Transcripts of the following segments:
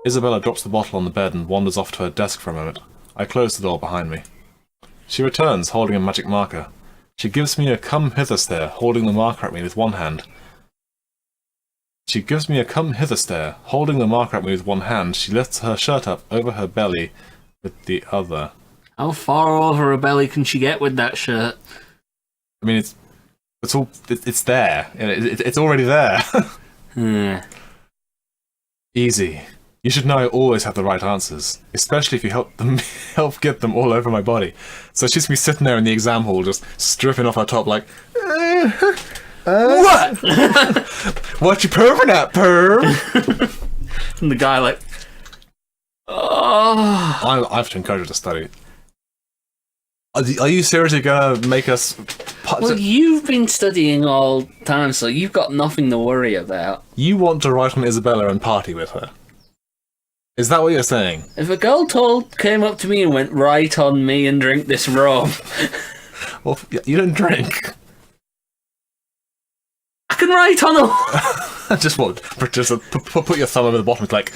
Isabella drops the bottle on the bed and wanders off to her desk for a moment. I close the door behind me. She returns, holding a magic marker. She gives me a come hither stare, holding the marker at me with one hand. She lifts her shirt up over her belly with the other. How far over her belly can she get with that shirt? I mean, it's there. It's already there. Easy. You should know I always have the right answers, especially if you help get them all over my body. So she's gonna be sitting there in the exam hall, just stripping off her top, like, what? What you perving at, perv? And the guy like, oh. I have to encourage her to study. Are you seriously gonna make us? Well, you've been studying all the time, so you've got nothing to worry about. You want to write on Isabella and party with her? Is that what you're saying? If a girl came up to me and went, right on me and drink this rum. Well, you don't drink. I can write on her. Just put your thumb over the bottom. It's like,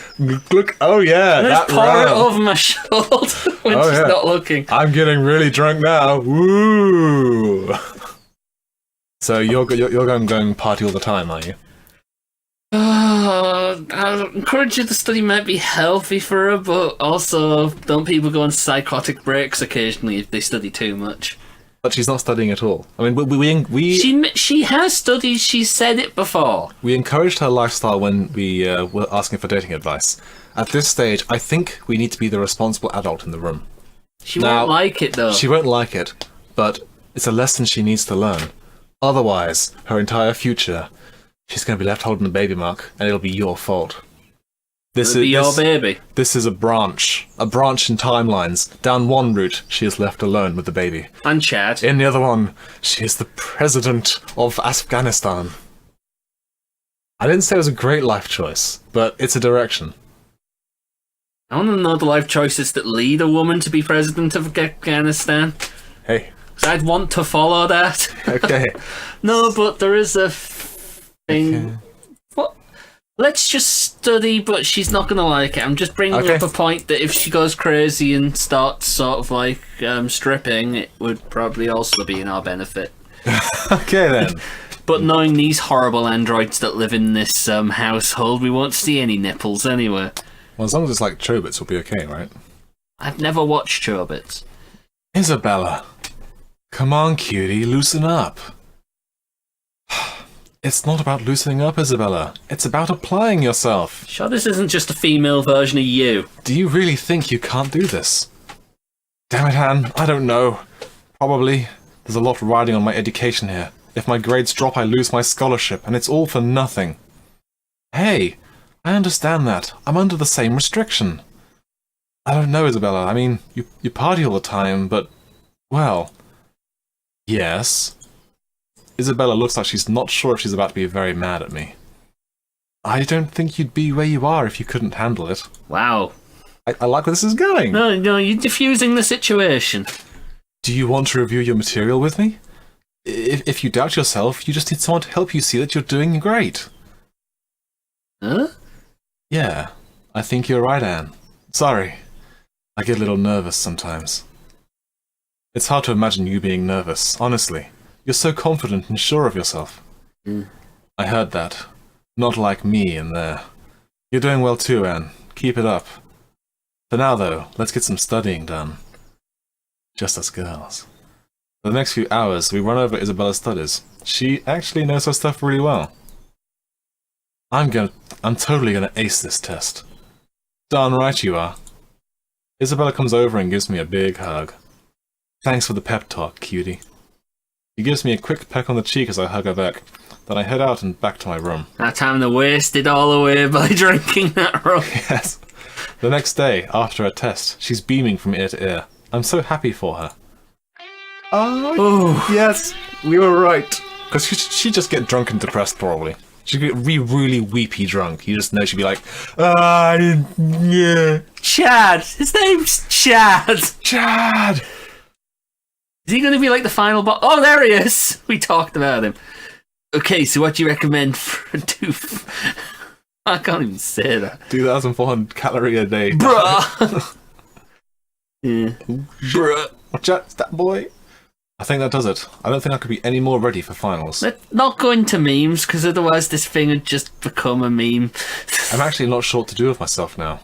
look, oh yeah, that pour it over my shoulder when she's not looking. I'm getting really drunk now. Woo! So you're going party all the time, are you? I encourage you to study might be healthy for her, but also don't people go on psychotic breaks occasionally if they study too much? But she's not studying at all. I mean, she has studied. She's said it before. We encouraged her lifestyle when we were asking for dating advice. At this stage, I think we need to be the responsible adult in the room. She won't like it, though. She won't like it, but it's a lesson she needs to learn. Otherwise, her entire future, she's going to be left holding the baby mark, and it'll be your fault. It'll be your baby. This is a branch in timelines. Down one route, she is left alone with the baby. And Chad. In the other one, she is the president of Afghanistan. I didn't say it was a great life choice, but it's a direction. I want to know the life choices that lead a woman to be president of Afghanistan. Hey. Because I'd want to follow that. Okay. No, but there is a thing... Okay. What? Let's just study, but she's not going to like it. I'm just bringing up a point that if she goes crazy and starts sort of like stripping, it would probably also be in our benefit. Okay, then. But knowing these horrible androids that live in this household, we won't see any nipples anywhere. Well, as long as it's like Chobits, we'll be okay, right? I've never watched Chobits. Isabella. Come on, cutie, loosen up. It's not about loosening up, Isabella. It's about applying yourself. Sure, this isn't just a female version of you. Do you really think you can't do this? Damn it, Anne. I don't know. Probably. There's a lot riding on my education here. If my grades drop, I lose my scholarship, and it's all for nothing. Hey, I understand that. I'm under the same restriction. I don't know, Isabella. I mean, you party all the time, but... well... yes... Isabella looks like she's not sure if she's about to be very mad at me. I don't think you'd be where you are if you couldn't handle it. Wow. I like where this is going. No, you're diffusing the situation. Do you want to review your material with me? If you doubt yourself, you just need someone to help you see that you're doing great. Huh? Yeah, I think you're right, Anne. Sorry. I get a little nervous sometimes. It's hard to imagine you being nervous, honestly. You're so confident and sure of yourself. I heard that. Not like me in there. You're doing well too, Anne. Keep it up. For now, though, let's get some studying done. Just us girls. For the next few hours, we run over Isabella's studies. She actually knows her stuff really well. I'm totally gonna ace this test. Darn right you are. Isabella comes over and gives me a big hug. Thanks for the pep talk, cutie. She gives me a quick peck on the cheek as I hug her back. Then I head out and back to my room. That time to waste it all away by drinking that rum. Yes. The next day, after her test, she's beaming from ear to ear. I'm so happy for her. Oh, yes, we were right. Because she'd just get drunk and depressed, probably. She'd get really weepy drunk. You just know she'd be like, yeah. Chad! His name's Chad! Chad! Is he going to be like the final boss? Oh, there he is! We talked about him. Okay, so what do you recommend for a doof? I can't even say that. 2,400 calorie a day. Bruh! Yeah. Bruh. Watch out, that boy. I think that does it. I don't think I could be any more ready for finals. Let's not go into memes, because otherwise this thing would just become a meme. I'm actually not sure what to do with myself now.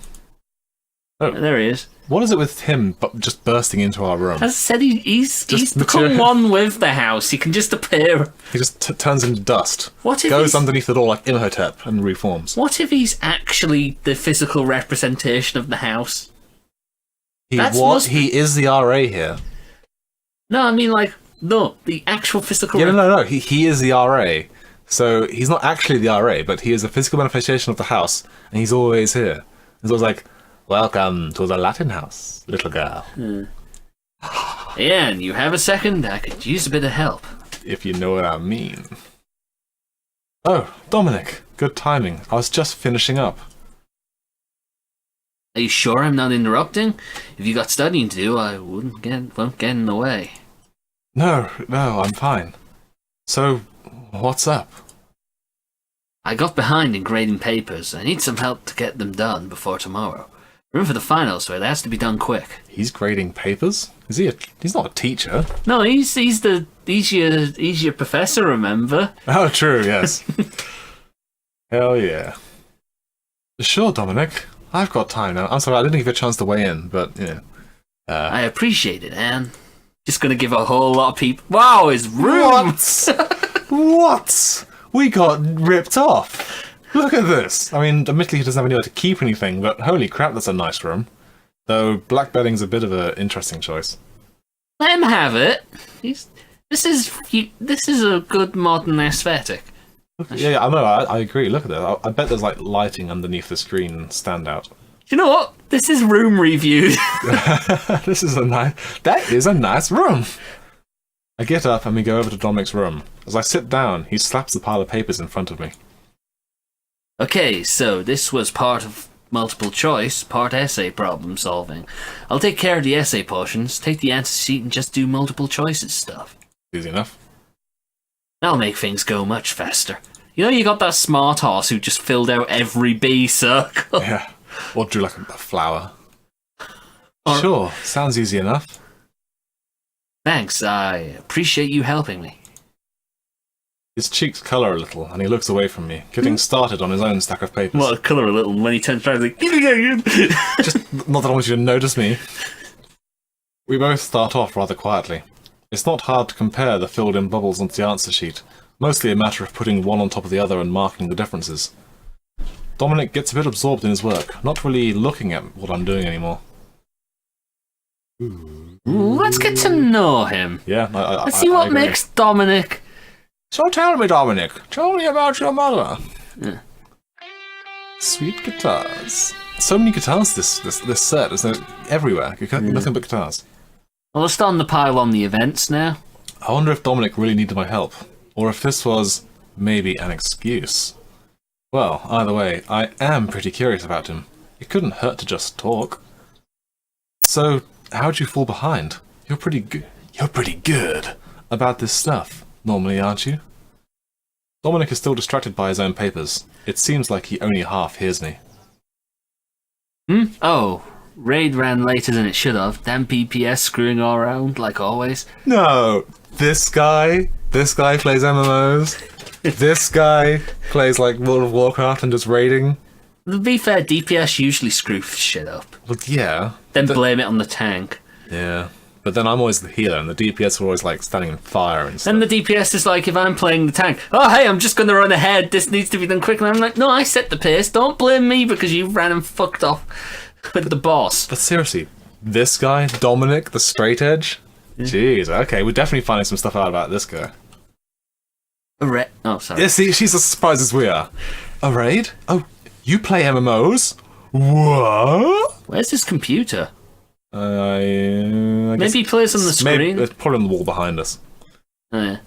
Oh. There he is. What is it with him just bursting into our room? As I said, he's become one with the house. He can just appear. He just turns into dust. What if goes underneath the door like Imhotep and reforms. What if he's actually the physical representation of the house? He is the RA here. No, I mean no, the actual physical. Yeah, no. He is the RA. So he's not actually the RA, but he is a physical manifestation of the house, and he's always here. He's always like, "Welcome to the Latin house, little girl." Ian, you have a second? I could use a bit of help. If you know what I mean. Oh, Dominic. Good timing. I was just finishing up. Are you sure I'm not interrupting? If you got studying to do, I won't get in the way. No, I'm fine. So, what's up? I got behind in grading papers. I need some help to get them done before tomorrow. Room for the finals, so it has to be done quick. He's grading papers? He's not a teacher. No, he's your professor, remember? Oh, true, yes. Hell yeah. Sure, Dominic. I've got time now. I'm sorry, I didn't give you a chance to weigh in, but, yeah. I appreciate it, Anne. Just gonna give a whole lot of people... Wow, his room! What? We got ripped off. Look at this. I mean, admittedly he doesn't have anywhere to keep anything, but holy crap, that's a nice room. Though black bedding's a bit of an interesting choice. Let him have it. This is a good modern aesthetic. Yeah, I know. I agree. Look at that. I bet there's lighting underneath the screen standout. You know what? This is room review. That is a nice room. I get up and we go over to Dominic's room. As I sit down, he slaps the pile of papers in front of me. Okay, so this was part of multiple choice, part essay problem solving. I'll take care of the essay portions, take the answer sheet, and just do multiple choices stuff. Easy enough. That'll make things go much faster. You know, you got that smart horse who just filled out every B circle. Yeah, or drew like a flower. Sure, sounds easy enough. Thanks, I appreciate you helping me. His cheeks colour a little, and he looks away from me, getting started on his own stack of papers. Well, colour a little, and when he turns around, he's like... Just not that I want you to notice me. We both start off rather quietly. It's not hard to compare the filled-in bubbles onto the answer sheet, mostly a matter of putting one on top of the other and marking the differences. Dominic gets a bit absorbed in his work, not really looking at what I'm doing anymore. Let's get to know him. Yeah, Let's see what makes Dominic... So tell me, Dominic, tell me about your mother. Yeah. Sweet guitars. So many guitars this set, isn't it? Everywhere. Nothing but guitars. Well, let's start on the pile on the events now. I wonder if Dominic really needed my help, or if this was maybe an excuse. Well, either way, I am pretty curious about him. It couldn't hurt to just talk. So, how'd you fall behind? You're pretty good about this stuff, normally, aren't you? Dominic is still distracted by his own papers. It seems like he only half hears me. Oh, raid ran later than it should have. Damn PPS screwing all around, like always. No, this guy plays MMOs. This guy plays like World of Warcraft and just raiding. To be fair, DPS usually screw shit up. Well, yeah. Then blame it on the tank. Yeah. But then I'm always the healer, and the DPS are always like standing in fire and stuff. Then the DPS is like, if I'm playing the tank, oh hey, I'm just going to run ahead, this needs to be done quickly. I'm like, no, I set the pace, don't blame me because you ran and fucked off with the boss. But seriously, this guy, Dominic, the straight edge? Yeah. Jeez, okay, we're definitely finding some stuff out about this guy. Oh, sorry. Yeah, see, she's as surprised as we are. A raid? Oh, you play MMOs? What? Where's his computer? I maybe he plays on the screen. Maybe it's probably on the wall behind us. Oh, yeah.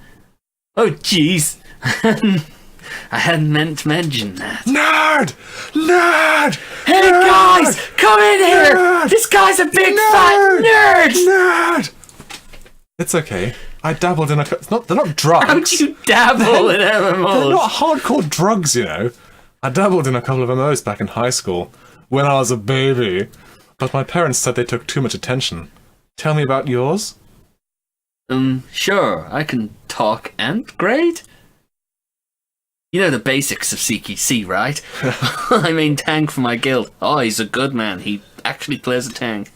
Oh, jeez. I hadn't meant to mention that. Nerd! Hey, nerd! Guys! Come in here! Nerd! This guy's a big fat nerd! It's okay. I dabbled in they're not drugs. How'd you dabble in MMOs? They're not hardcore drugs, you know. I dabbled in a couple of MMOs back in high school, when I was a baby, but my parents said they took too much attention. Tell me about yours? Sure, I can talk and grade. You know the basics of CQC, right? I mean tank for my guild. Oh, he's a good man. He actually plays a tank.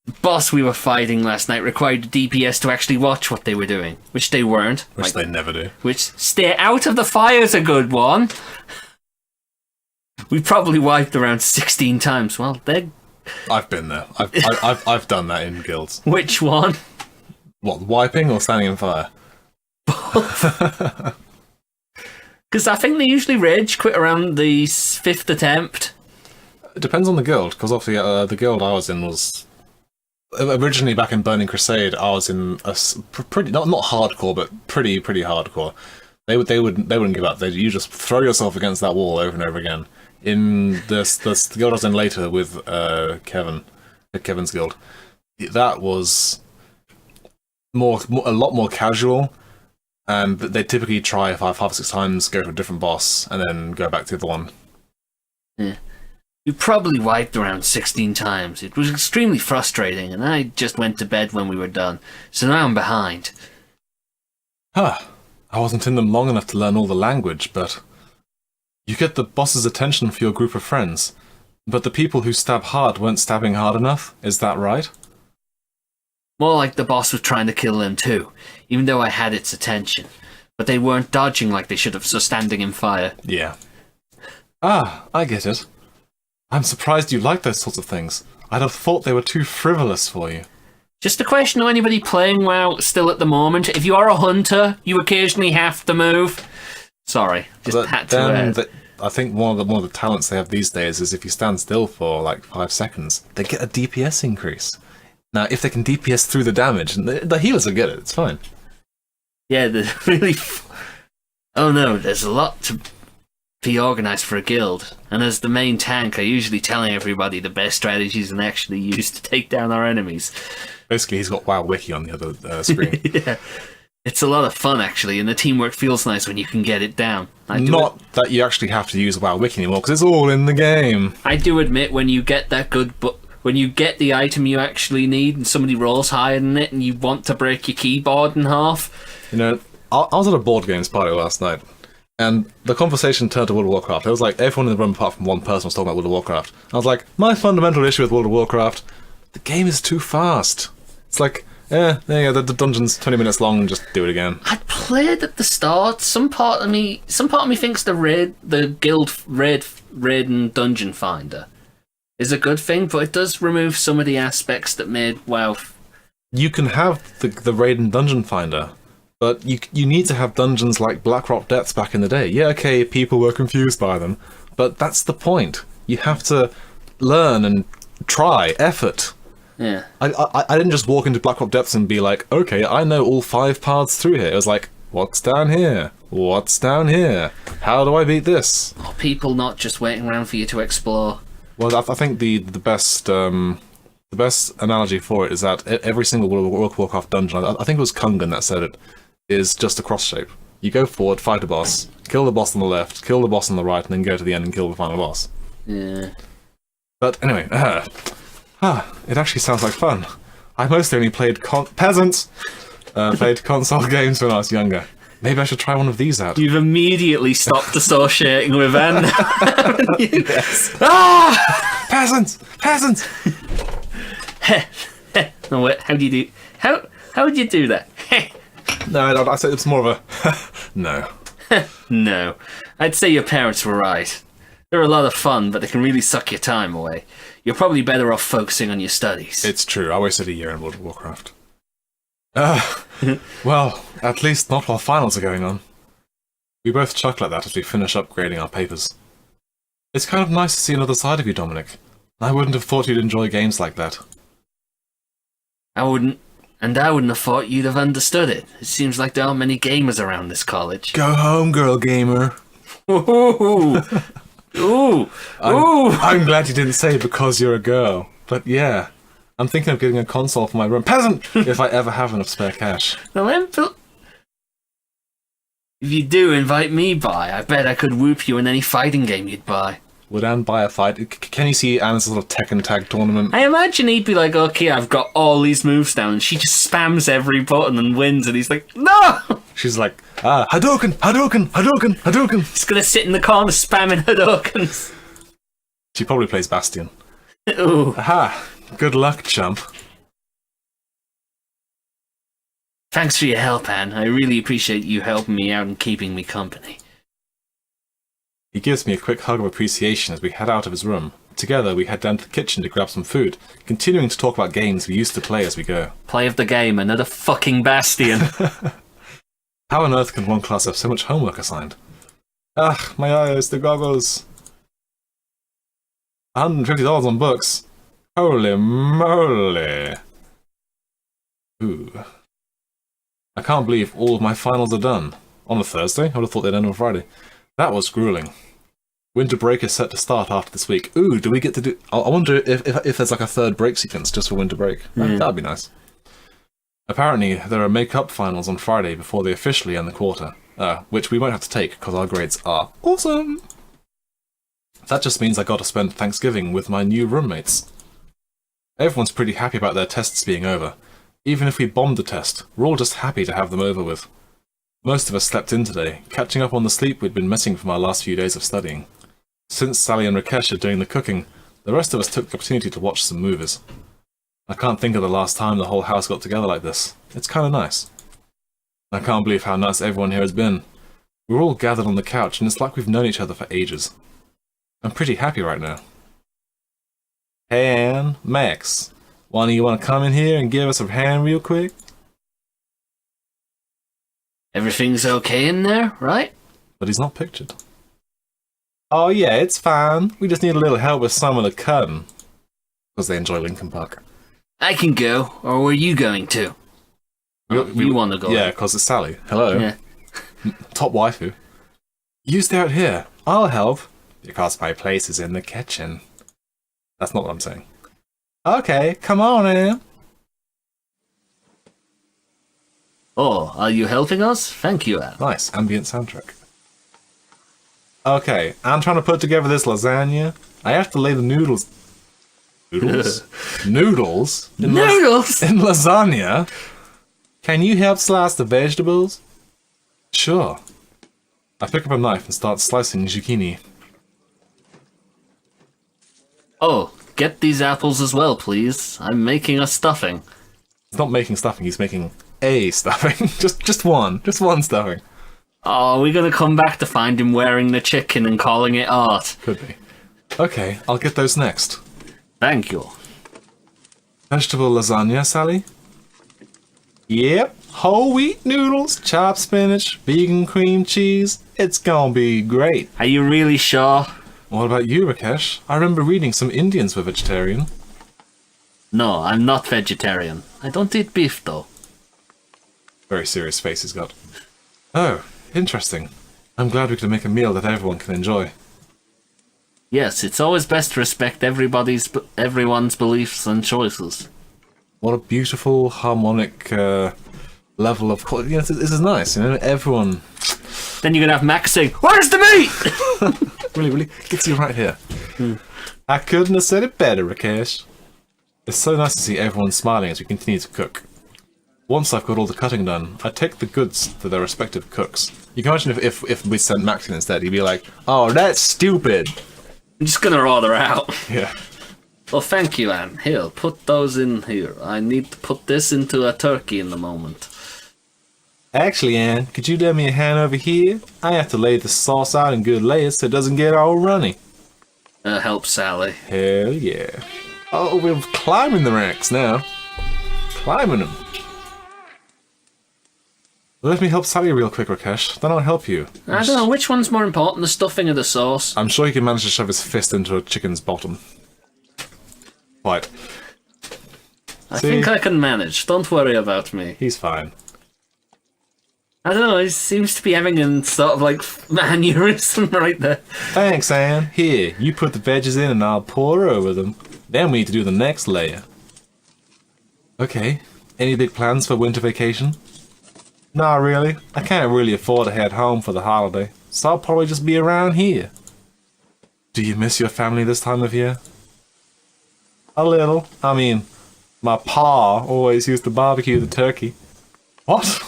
The boss we were fighting last night required the DPS to actually watch what they were doing, which they weren't. Which they never do. Which, stay out of the fire's a good one. We probably wiped around 16 times. Well, they're... I've been there. I've done that in guilds. Which one? What, wiping or standing in fire? Because I think they usually rage quit around the 5th attempt. It depends on the guild, because obviously the guild I was in was... Originally, back in Burning Crusade, I was in a pretty... Not hardcore, but pretty hardcore. They wouldn't give up. You just throw yourself against that wall over and over again. In the guild I was in later with Kevin's guild, that was a lot more casual, and they typically try 5 or 6 times, go for a different boss, and then go back to the one. Yeah. You probably wiped around 16 times. It was extremely frustrating, and I just went to bed when we were done, so now I'm behind. Huh. I wasn't in them long enough to learn all the language, but... You get the boss's attention for your group of friends, but the people who stab hard weren't stabbing hard enough, is that right? More like the boss was trying to kill them too, even though I had its attention. But they weren't dodging like they should have, so standing in fire. Yeah. Ah, I get it. I'm surprised you like those sorts of things. I'd have thought they were too frivolous for you. Just a question of anybody playing WoW still at the moment. If you are a hunter, you occasionally have to move. Sorry, just had to. I think one of the talents they have these days is if you stand still for like 5 seconds, they get a DPS increase. Now, if they can DPS through the damage, and the healers will get it. It's fine. Yeah, there's really. Oh no, there's a lot to be organised for a guild, and as the main tank, I usually telling everybody the best strategies and actually use to take down our enemies. Basically, he's got WoW Wiki on the other screen. Yeah. It's a lot of fun, actually, and the teamwork feels nice when you can get it down. Not that you actually have to use WoW Wiki anymore, because it's all in the game. I do admit, when you get that good... when you get the item you actually need and somebody rolls higher than it and you want to break your keyboard in half... You know, I was at a board games party last night, and the conversation turned to World of Warcraft. It was like everyone in the room apart from one person was talking about World of Warcraft. I was like, my fundamental issue with World of Warcraft, the game is too fast. It's like... Yeah, there you go, the dungeon's 20 minutes long, just do it again. I played at the start. Some part of me thinks the guild raid and dungeon finder is a good thing, but it does remove some of the aspects that made WoW. You can have the raid and dungeon finder, but you need to have dungeons like Blackrock Depths back in the day. Yeah, okay, people were confused by them, but that's the point. You have to learn and try, effort. Yeah. I didn't just walk into Blackrock Depths and be like, okay, I know all 5 paths through here. It was like, what's down here? What's down here? How do I beat this? Or people not just waiting around for you to explore. Well, I think the best analogy for it is that every single World of Warcraft dungeon, I think it was Kungan that said it, is just a cross shape. You go forward, fight a boss, kill the boss on the left, kill the boss on the right, and then go to the end and kill the final boss. Yeah. But anyway, it actually sounds like fun. I mostly only played peasants. Played console games when I was younger. Maybe I should try one of these out. You've immediately stopped associating with N. Yes. Ah! Peasants! Peasants! No, wait, how do you do? How would you do that? No, I said it's more of a no. No, I'd say your parents were right. They're a lot of fun, but they can really suck your time away. You're probably better off focusing on your studies. It's true. I wasted a year in World of Warcraft. Well, at least not while finals are going on. We both chuckle at that as we finish upgrading our papers. It's kind of nice to see another side of you, Dominic. I wouldn't have thought you'd enjoy games like that. I wouldn't have thought you'd have understood it. It seems like there aren't many gamers around this college. Go home, girl gamer. Ooh. Ooh. I'm glad you didn't say because you're a girl. But yeah, I'm thinking of getting a console for my room. Peasant! If I ever have enough spare cash. Now, If you do invite me by, I bet I could whoop you in any fighting game you'd buy. Would Anne buy a fight? Can you see Anne's little Tekken tag tournament? I imagine he'd be like, okay, I've got all these moves down, and she just spams every button and wins, and he's like, no! She's like, Hadouken, Hadouken, Hadouken, Hadouken. He's gonna sit in the corner spamming Hadoukens. She probably plays Bastion. Ooh. Aha! Good luck, chump. Thanks for your help, Anne. I really appreciate you helping me out and keeping me company. He gives me a quick hug of appreciation as we head out of his room. Together, we head down to the kitchen to grab some food, continuing to talk about games we used to play as we go. Play of the game, another fucking Bastion. How on earth can one class have so much homework assigned? Ah, my eyes, the goggles. $150 on books. Holy moly. Ooh. I can't believe all of my finals are done. On a Thursday? I would have thought they'd end on Friday. That was grueling. Winter break is set to start after this week. Ooh, do we get to do... I wonder if there's like a third break sequence just for winter break. That'd be nice. Apparently, there are make-up finals on Friday before they officially end the quarter. Which we won't have to take because our grades are awesome. That just means I got to spend Thanksgiving with my new roommates. Everyone's pretty happy about their tests being over. Even if we bombed the test, we're all just happy to have them over with. Most of us slept in today, catching up on the sleep we'd been missing from our last few days of studying. Since Sally and Rakesh are doing the cooking, the rest of us took the opportunity to watch some movies. I can't think of the last time the whole house got together like this. It's kinda nice. I can't believe how nice everyone here has been. We're all gathered on the couch and it's like we've known each other for ages. I'm pretty happy right now. Hey Anne, Max, one of you want to come in here and give us a hand real quick? Everything's okay in there, right? But he's not pictured. Oh yeah, it's fine. We just need a little help with some of the cutting. Because they enjoy Linkin Park. I can go, or were you going to? You want to go? Yeah, because it's Sally. Hello. Yeah. Top waifu. You stay out here. I'll help. Because my place is in the kitchen. That's not what I'm saying. Okay, come on in. Oh, are you helping us? Thank you, Anne. Nice, ambient soundtrack. Okay, I'm trying to put together this lasagna. I have to lay the noodles... Noodles? Noodles? Noodles? In lasagna? Can you help slice the vegetables? Sure. I pick up a knife and start slicing zucchini. Oh, get these apples as well, please. I'm making a stuffing. He's not making stuffing, he's making a stuffing. just one. Just one stuffing. Oh, are we gonna come back to find him wearing the chicken and calling it art? Could be. Okay, I'll get those next. Thank you. Vegetable lasagna, Sally? Yep. Whole wheat noodles, chopped spinach, vegan cream cheese. It's gonna be great. Are you really sure? What about you, Rakesh? I remember reading some Indians were vegetarian. No, I'm not vegetarian. I don't eat beef, though. Very serious face he's got. Oh, interesting. I'm glad we can make a meal that everyone can enjoy. Yes, it's always best to respect everyone's beliefs and choices. What a beautiful, harmonic level of... You know, this is nice, you know, everyone... Then you're gonna have Max saying, "Where's the meat?" Really gets you right here. I couldn't have said it better, Rakesh. It's so nice to see everyone smiling as we continue to cook. Once I've got all the cutting done, I take the goods to their respective cooks. You can imagine if we sent Max in instead, he'd be like, "Oh, that's stupid." I'm just gonna order out. Yeah. Well, thank you, Anne. Here, put those in here. I need to put this into a turkey in the moment. Actually, Anne, could you lend me a hand over here? I have to lay the sauce out in good layers so it doesn't get all runny. Help Sally. Hell yeah. Oh, we're climbing the ranks now. Climbing them. Let me help Sally real quick, Rakesh. Then I'll help you. I don't know, which one's more important, the stuffing or the sauce? I'm sure he can manage to shove his fist into a chicken's bottom. Right. I think I can manage. Don't worry about me. He's fine. I don't know, he seems to be having a sort of like aneurysm right there. Thanks, Anne. Here, you put the veggies in and I'll pour over them. Then we need to do the next layer. Okay. Any big plans for winter vacation? Nah, really. I can't really afford to head home for the holiday, so I'll probably just be around here. Do you miss your family this time of year? A little. I mean, my pa always used to barbecue the turkey. What?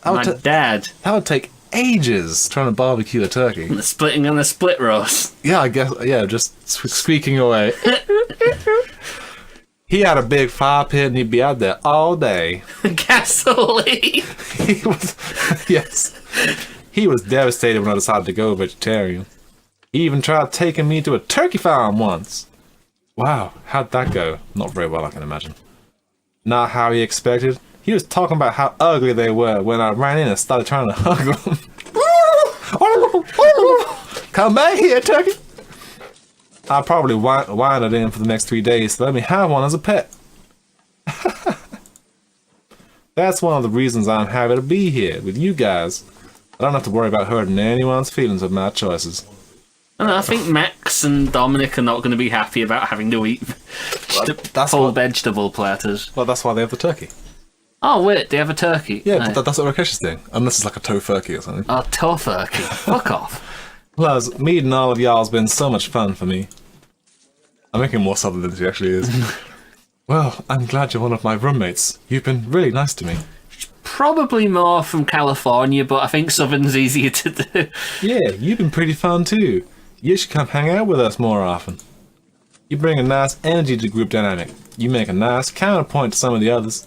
My dad. That would take ages trying to barbecue a turkey. The splitting on the split roast. Yeah, I guess. Yeah, just squeaking away. He had a big fire pit and he'd be out there all day. Gasoline. He was, yes. He was devastated when I decided to go vegetarian. He even tried taking me to a turkey farm once. Wow, how'd that go? Not very well, I can imagine. Not how he expected. He was talking about how ugly they were when I ran in and started trying to hug them. Come back here, turkey. I probably whined in for the next 3 days to let me have one as a pet. That's one of the reasons I'm happy to be here with you guys. I don't have to worry about hurting anyone's feelings with my choices. I think Max and Dominic are not going to be happy about having to eat full vegetable platters. Well, that's why they have the turkey. Oh, wait, they have a turkey? Yeah, no. That's what Rakesh's thing. Unless it's like a tofurkey or something. Oh, tofurkey. Fuck off. Plus, meeting all of y'all has been so much fun for me. I'm making more southern than she actually is. Well, I'm glad you're one of my roommates. You've been really nice to me. Probably more from California, but I think Southern's easier to do. Yeah, you've been pretty fun too. You should come hang out with us more often. You bring a nice energy to the group dynamic. You make a nice counterpoint to some of the others.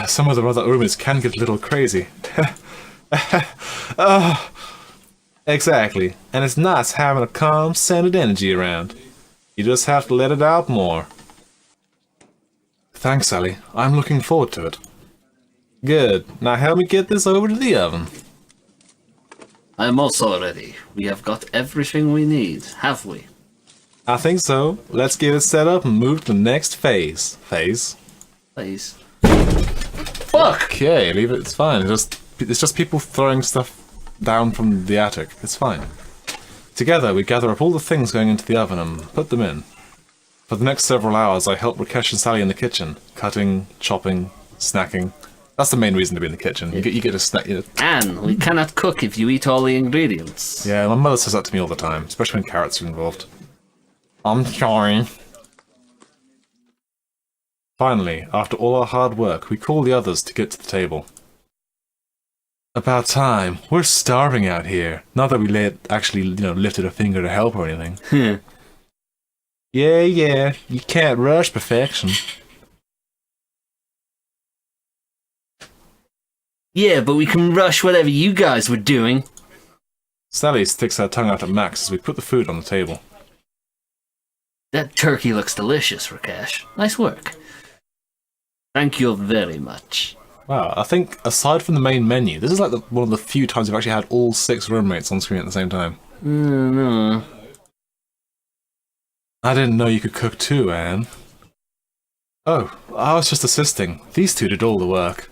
Some of the other roommates can get a little crazy. Exactly. And it's nice having a calm, centered energy around. You just have to let it out more. Thanks, Sally. I'm looking forward to it. Good. Now help me get this over to the oven. I'm also ready. We have got everything we need, have we? I think so. Let's get it set up and move to the next phase. Please. Fuck! Okay, leave it. It's fine. It's just people throwing stuff down from the attic. It's fine. Together, we gather up all the things going into the oven and put them in. For the next several hours, I help Rakesh and Sally in the kitchen, cutting, chopping, snacking. That's the main reason to be in the kitchen. You get a snack. And we cannot cook if you eat all the ingredients. Yeah, my mother says that to me all the time, especially when carrots are involved. I'm sorry. Finally, after all our hard work, we call the others to get to the table. About time. We're starving out here. Not that we actually lifted a finger to help or anything. Yeah. You can't rush perfection. Yeah, but we can rush whatever you guys were doing. Sally sticks her tongue out at Max as we put the food on the table. That turkey looks delicious, Rakesh. Nice work. Thank you very much. Wow, I think aside from the main menu, this is like one of the few times we've actually had all 6 roommates on screen at the same time. No. I didn't know you could cook too, Anne. Oh, I was just assisting. These two did all the work.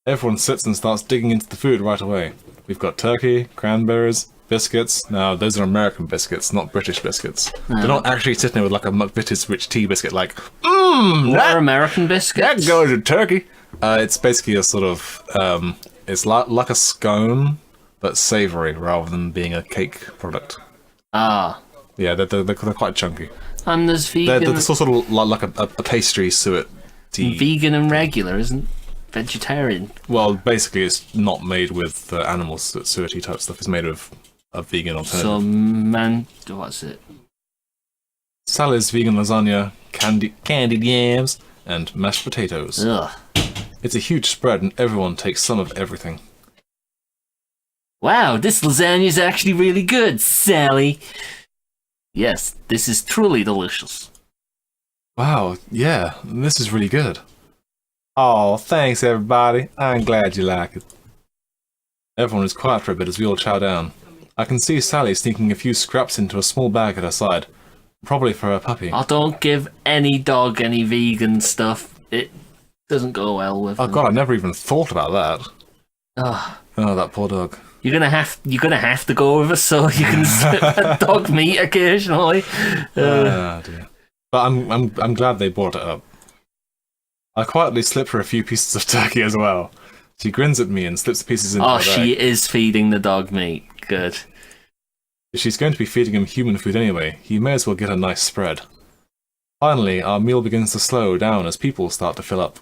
Everyone sits and starts digging into the food right away. We've got turkey, cranberries, biscuits. Now, those are American biscuits, not British biscuits. They're not actually sitting there with like a McVitie's rich tea biscuit like, They're American biscuits? that goes with turkey. It's basically a sort of, it's like a scone, but savoury rather than being a cake product. Ah. Yeah, they're quite chunky. And there's vegan... They're sort of like a pastry suet tea. Vegan and regular, isn't vegetarian? Well, basically it's not made with animal suety type stuff. It's made of a vegan alternative. So, what's it? Sally's vegan lasagna, candied yams, and mashed potatoes. Ugh. It's a huge spread and everyone takes some of everything. Wow, this lasagna's actually really good, Sally. Yes, this is truly delicious. Wow, yeah, this is really good. Oh, thanks everybody. I'm glad you like it. Everyone is quiet for a bit as we all chow down. I can see Sally sneaking a few scraps into a small bag at her side. Probably for her puppy. I don't give any dog any vegan stuff. It doesn't go well with them. Oh god, I never even thought about that. Ugh. Oh, that poor dog. You're gonna have to go with us so you can sip dog meat occasionally. Dear. But I'm glad they brought it up. I quietly slipped her a few pieces of turkey as well. She grins at me and slips pieces into her bag. She is feeding the dog meat. Good. If she's going to be feeding him human food anyway, he may as well get a nice spread. Finally, our meal begins to slow down as people start to fill up.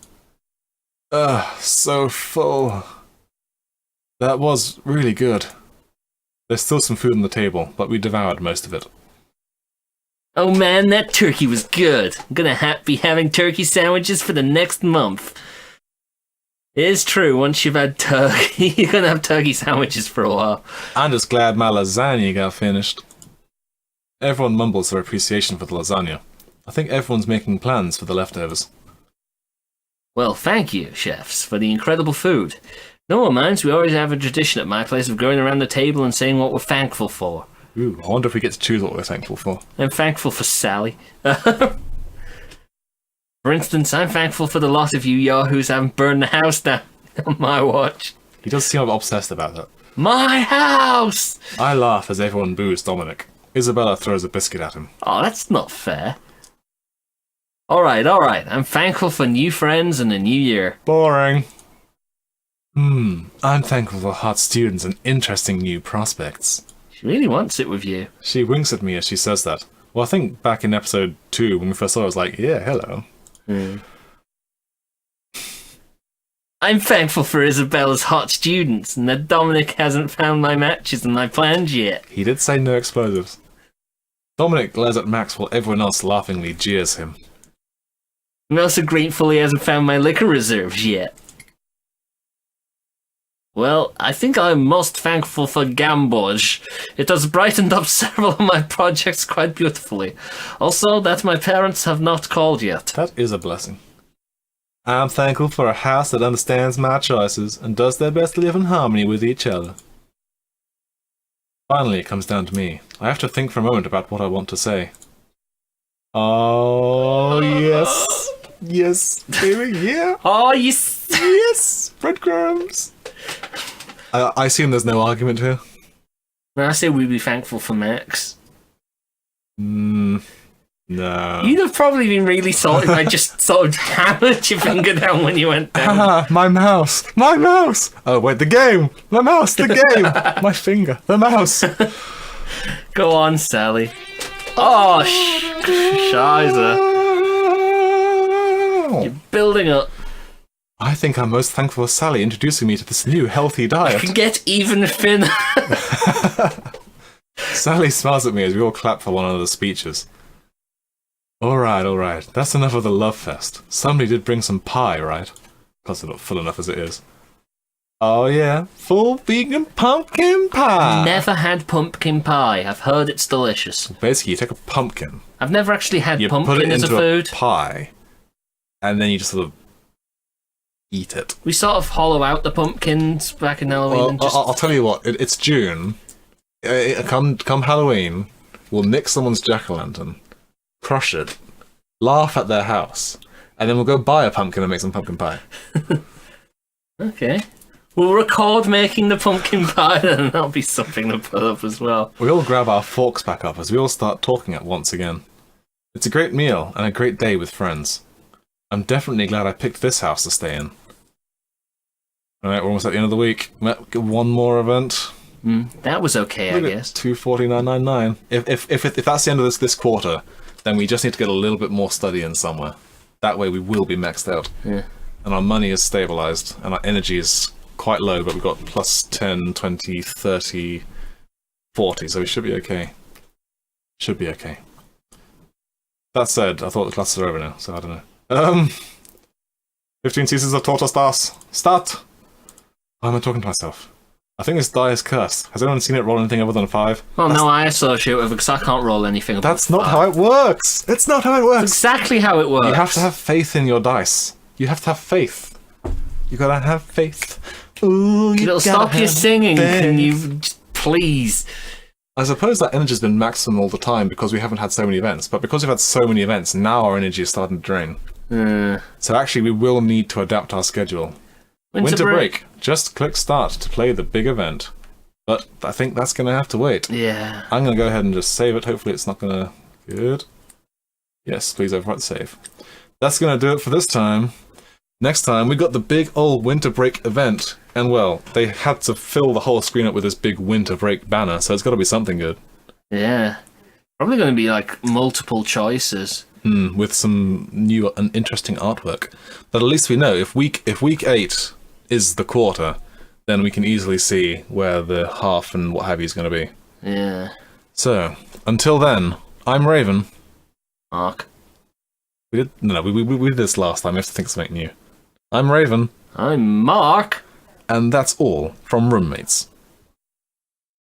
Ugh, so full. That was really good. There's still some food on the table, but we devoured most of it. Oh man, that turkey was good. I'm gonna be having turkey sandwiches for the next month. It is true, once you've had turkey, you're gonna have turkey sandwiches for a while. I'm just glad my lasagna got finished. Everyone mumbles their appreciation for the lasagna. I think everyone's making plans for the leftovers. Well, thank you, chefs, for the incredible food. No one minds, we always have a tradition at my place of going around the table and saying what we're thankful for. Ooh, I wonder if we get to choose what we're thankful for. I'm thankful for Sally. For instance, I'm thankful for the lot of you yahoos haven't burned the house down on my watch. He does seem obsessed about that. My house! I laugh as everyone boos Dominic. Isabella throws a biscuit at him. Oh, that's not fair. Alright. I'm thankful for new friends and a new year. Boring. I'm thankful for hot students and interesting new prospects. She really wants it with you. She winks at me as she says that. Well, I think back in episode 2, when we first saw her, I was like, yeah, hello. I'm thankful for Isabella's hot students and that Dominic hasn't found my matches and my plans yet. He did say no explosives. Dominic glares at Max while everyone else laughingly jeers him. I'm also grateful he hasn't found my liquor reserves yet. Well, I think I'm most thankful for Gamboge. It has brightened up several of my projects quite beautifully. Also, that my parents have not called yet. That is a blessing. I'm thankful for a house that understands my choices and does their best to live in harmony with each other. Finally, it comes down to me. I have to think for a moment about what I want to say. Oh, yes. Yes, baby, yeah. Oh, yes. Yes, breadcrumbs. I assume there's no argument here. When I say we'd be thankful for Max. No. You'd have probably been really salty if I just sort of hammered your finger down when you went down. Haha, my mouse! My mouse! Oh, wait, the game! My mouse, the game! My finger, the mouse! Go on, Sally. Oh, Shiza. You're building up. I think I'm most thankful for Sally introducing me to this new healthy diet. I can get even thinner. Sally smiles at me as we all clap for one another's speeches. Alright. That's enough of the love fest. Somebody did bring some pie, right? Plus, it's not full enough as it is. Oh yeah, full vegan pumpkin pie! Never had pumpkin pie. I've heard it's delicious. Basically, you take a pumpkin. I've never actually had you pumpkin put it as into a food. Pie, and then you just sort of eat it. We sort of hollow out the pumpkins back in Halloween. Well, and just... I'll tell you what. It's June. Come Halloween, we'll nick someone's jack-o'-lantern, crush it, laugh at their house, and then we'll go buy a pumpkin and make some pumpkin pie. Okay. We'll record making the pumpkin pie, and that'll be something to put up as well. We all grab our forks back up as we all start talking at once again. It's a great meal and a great day with friends. I'm definitely glad I picked this house to stay in. Alright, we're almost at the end of the week. One more event. That was okay, I guess. 249.99. If that's the end of this quarter, then we just need to get a little bit more study in somewhere. That way we will be maxed out. Yeah. And our money is stabilized, and our energy is quite low, but we've got plus 10, 20, 30, 40, so we should be okay. Should be okay. That said, I thought the classes are over now, so I don't know. 15 Seasons of Tortoise Start! Why am I talking to myself? I think this die is cursed. Has anyone seen it roll anything other than 5? Well, no, I associate with it because I can't roll anything above That's not 5. how it works! It's not how it works! Exactly how it works. You have to have faith in your dice. You have to have faith. You gotta have faith. Ooh, It'll stop your singing, can you please? I suppose that energy's been maximum all the time because we haven't had so many events, but because we've had so many events, now our energy is starting to drain. So actually we will need to adapt our schedule. Winter break. Just click start to play the big event. But I think that's going to have to wait. Yeah. I'm going to go ahead and just save it. Hopefully it's not going to... Good. Yes, please overwrite the save. That's going to do it for this time. Next time, we got the big old winter break event. And well, they had to fill the whole screen up with this big winter break banner, so it's got to be something good. Yeah. Probably going to be like multiple choices. With some new and interesting artwork. But at least we know if week 8 is the quarter, then we can easily see where the half and what have you is going to be. Yeah. So, until then, I'm Raven. Mark. We did this last time. We have to think of something new. I'm Raven. I'm Mark. And that's all from Roommates.